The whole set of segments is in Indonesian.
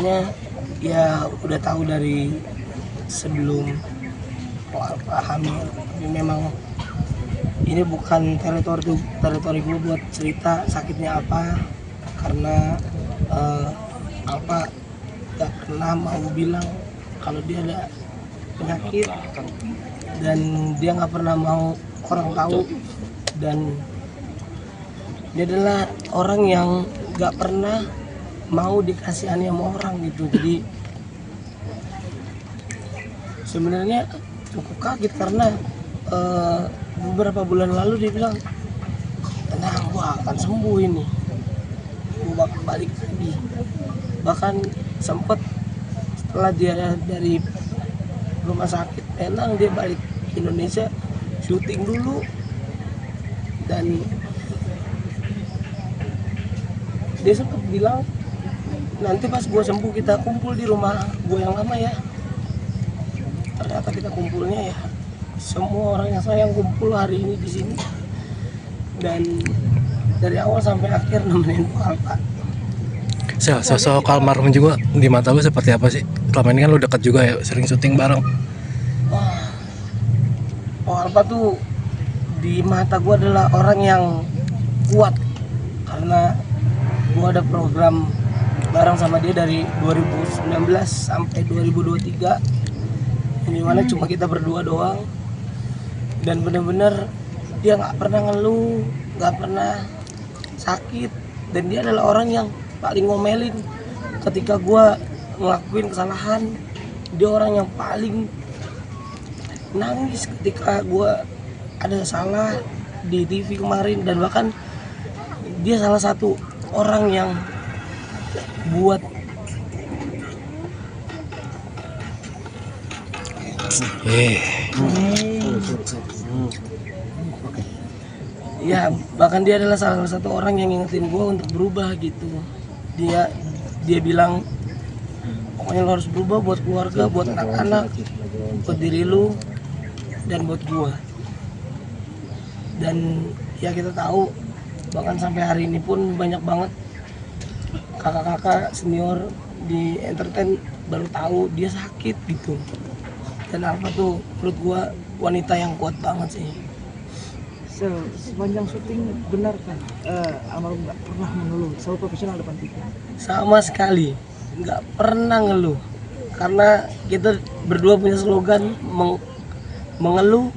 sebenarnya ya udah tahu dari sebelum hamil, tapi memang ini bukan teritori gue buat cerita sakitnya apa, karena Alfa gak pernah mau bilang kalau dia ada penyakit, dan dia nggak pernah mau orang tahu, dan dia adalah orang yang nggak pernah mau dikasihani sama orang gitu. Jadi sebenarnya cukup kaget karena beberapa bulan lalu dia bilang, tenang, gua akan sembuh ini, gua bakal balik lagi. Bahkan sempet setelah dia dari rumah sakit tenang, dia balik ke Indonesia syuting dulu, dan dia sempat bilang nanti pas gua sembuh kita kumpul di rumah gua yang lama ya. Ternyata kita kumpulnya ya semua orang yang sayang kumpul hari ini di sini, dan dari awal sampai akhir nemenin Alfa. Sosok almarhum juga di mata lu seperti apa sih? Selama ini kan lu dekat juga ya, sering syuting bareng. Alfa tuh di mata gue adalah orang yang kuat, karena gue ada program bareng sama dia dari 2019 sampai 2023, ini mana cuma kita berdua doang, dan bener-bener dia nggak pernah ngeluh, nggak pernah sakit, dan dia adalah orang yang paling ngomelin ketika gue ngelakuin kesalahan. Dia orang yang paling nangis ketika gue ada salah di TV kemarin, dan bahkan dia salah satu orang yang buat ya, bahkan dia adalah salah satu orang yang ngingetin gue untuk berubah gitu. Dia bilang pokoknya lo harus berubah buat keluarga, buat anak-anak, buat diri lu, dan buat gue. Dan ya kita tahu, bahkan sampai hari ini pun banyak banget kakak-kakak senior di entertain baru tahu dia sakit gitu. Dan Alfa tuh menurut gue wanita yang kuat banget sih. Sepanjang syuting benar kan almarhum nggak pernah mengeluh, selalu profesional depan TV? Sama sekali nggak pernah ngeluh, karena kita berdua punya slogan mengeluh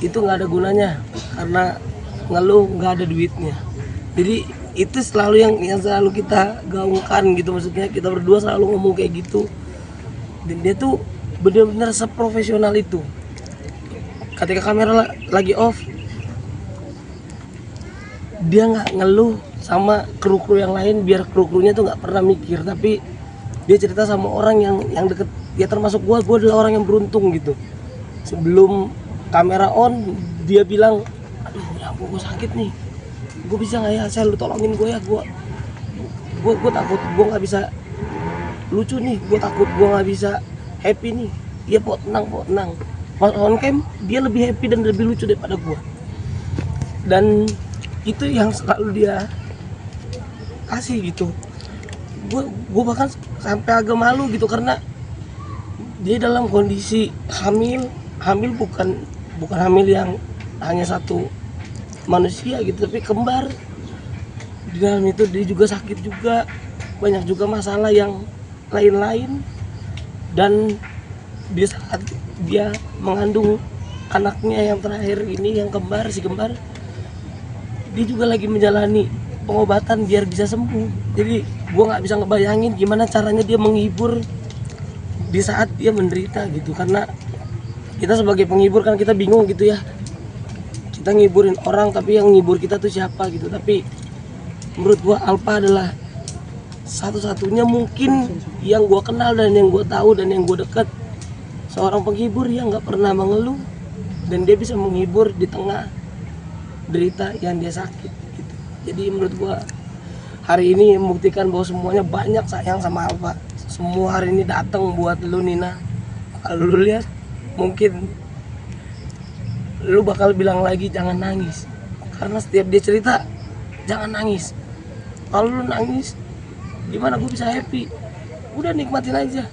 itu nggak ada gunanya, karena ngeluh nggak ada duitnya. Jadi itu selalu yang selalu kita gaungkan gitu, maksudnya kita berdua selalu ngomong kayak gitu. Dan dia tuh benar-benar seprofesional itu. Ketika kamera lagi off, dia nggak ngeluh sama kru-kru yang lain, biar kru-krunya tuh nggak pernah mikir, tapi dia cerita sama orang yang deket. Ya termasuk gue adalah orang yang beruntung gitu. Sebelum kamera on, dia bilang, aduh ya gue sakit nih, gue bisa nggak ya, saya lu tolongin gue ya, gue takut gue nggak bisa lucu nih, gue takut gue nggak bisa happy nih. Dia tenang. Pas on cam dia lebih happy dan lebih lucu daripada gue, dan itu yang selalu dia kasih gitu. Gue bahkan sampai agak malu gitu, karena dia dalam kondisi hamil bukan hamil yang hanya satu manusia gitu, tapi kembar. Di dalam itu dia juga sakit juga, banyak juga masalah yang lain-lain. Dan di saat dia mengandung anaknya yang terakhir ini, yang kembar, si kembar, dia juga lagi menjalani pengobatan biar bisa sembuh. Jadi gue nggak bisa ngebayangin gimana caranya dia menghibur di saat dia menderita gitu, karena kita sebagai penghibur kan kita bingung gitu ya, kita ngiburin orang tapi yang ngibur kita tuh siapa gitu. Tapi menurut gue Alfa adalah satu-satunya mungkin yang gue kenal dan yang gue tahu dan yang gue dekat, seorang penghibur yang nggak pernah mengeluh, dan dia bisa menghibur di tengah derita yang dia sakit gitu. Jadi menurut gua hari ini membuktikan bahwa semuanya banyak sayang sama Alfa. Semua hari ini datang buat lu, Nina. Kalau lu lihat mungkin lu bakal bilang lagi jangan nangis, karena setiap dia cerita jangan nangis. Kalau lu nangis gimana gue bisa happy? udah nikmatin aja.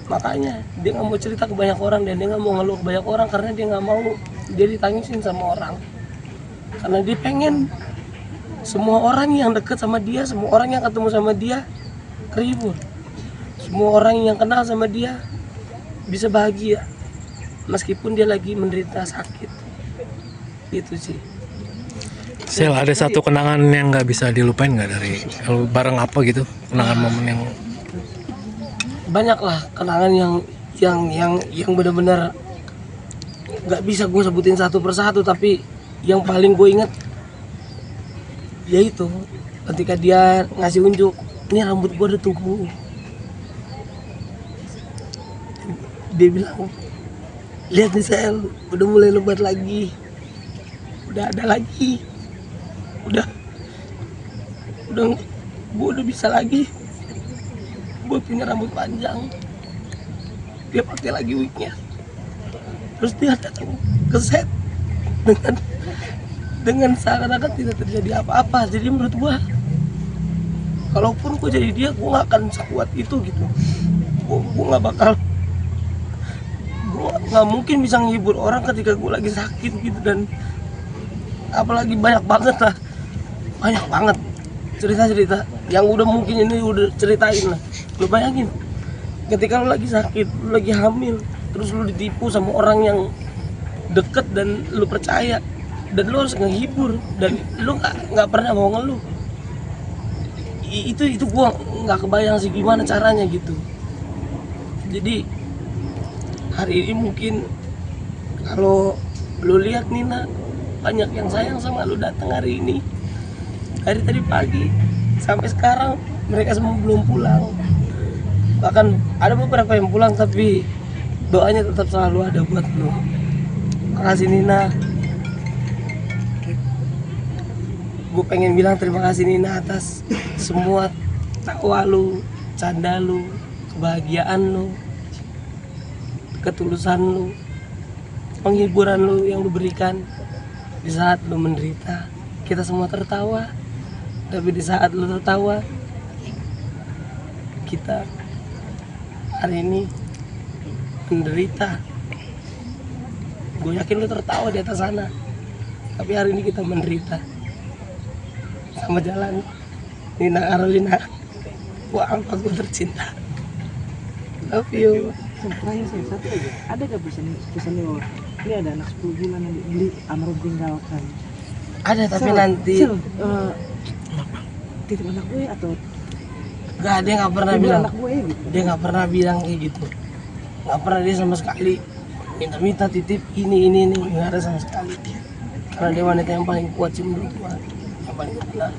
Makanya dia nggak mau cerita ke banyak orang dan dia nggak mau ngeluh ke banyak orang karena dia nggak mau dia ditangisin sama orang. Karena dia pengen semua orang yang dekat sama dia, semua orang yang ketemu sama dia terhibur. Semua orang yang kenal sama dia bisa bahagia meskipun dia lagi menderita sakit. Itu sih. Sel, ada satu kenangan yang nggak bisa dilupain nggak dari bareng apa gitu, kenangan momen yang Banyak lah kenangan yang benar-benar nggak bisa gue sebutin satu persatu, tapi yang paling gue inget yaitu ketika dia ngasih unjuk, ini rambut gue udah tumbuh. Dia bilang, lihat nih Sel, udah mulai lebat lagi, udah ada lagi, udah gue udah bisa lagi, gue punya rambut panjang. Dia pakai lagi wignya, terus dia datang ke set dengan seakan-akan tidak terjadi apa-apa. Jadi menurut gue, kalaupun gue jadi dia, gue gak akan sekuat itu gitu. Gue gak bakal, gue nggak mungkin bisa menghibur orang ketika gue lagi sakit gitu. Dan apalagi banyak banget cerita-cerita yang udah mungkin ini udah ceritain lah. Lu bayangin ketika lu lagi sakit, lu lagi hamil, terus lu ditipu sama orang yang deket dan lu percaya, dan lu harus ngehibur dan lu nggak pernah mau ngeluh. Itu gua nggak kebayang sih gimana caranya gitu. Jadi hari ini mungkin kalau lu lihat Nina, banyak yang sayang sama lu datang hari ini, dari tadi pagi sampai sekarang mereka semua belum pulang. Bahkan ada beberapa yang pulang tapi doanya tetap selalu ada buat lu. Makasih Nina. Gue pengen bilang terima kasih Nina atas semua tawa lu, canda lu, kebahagiaan lu, ketulusan lu, penghiburan lu yang lu berikan di saat lu menderita. Kita semua tertawa, tapi di saat lu tertawa, kita hari ini menderita. Gue yakin lu tertawa di atas sana, tapi hari ini kita menderita. Sama jalan Nina Carolina, wah aku tercinta. Love you. Terakhir sih, satu aja. Ada gak pesannya bahwa ini ada anak 10 bulan yang dibeli almarhum tinggalkan? Ada tapi nanti Titip anak gue atau gak, dia nggak pernah titip bilang. anak gue gitu? Dia nggak pernah bilang kayak gitu. Nggak pernah dia sama sekali minta titip ini nggak ada sama sekali. Karena dia wanita yang paling kuat sih menurut gua, yang paling benar.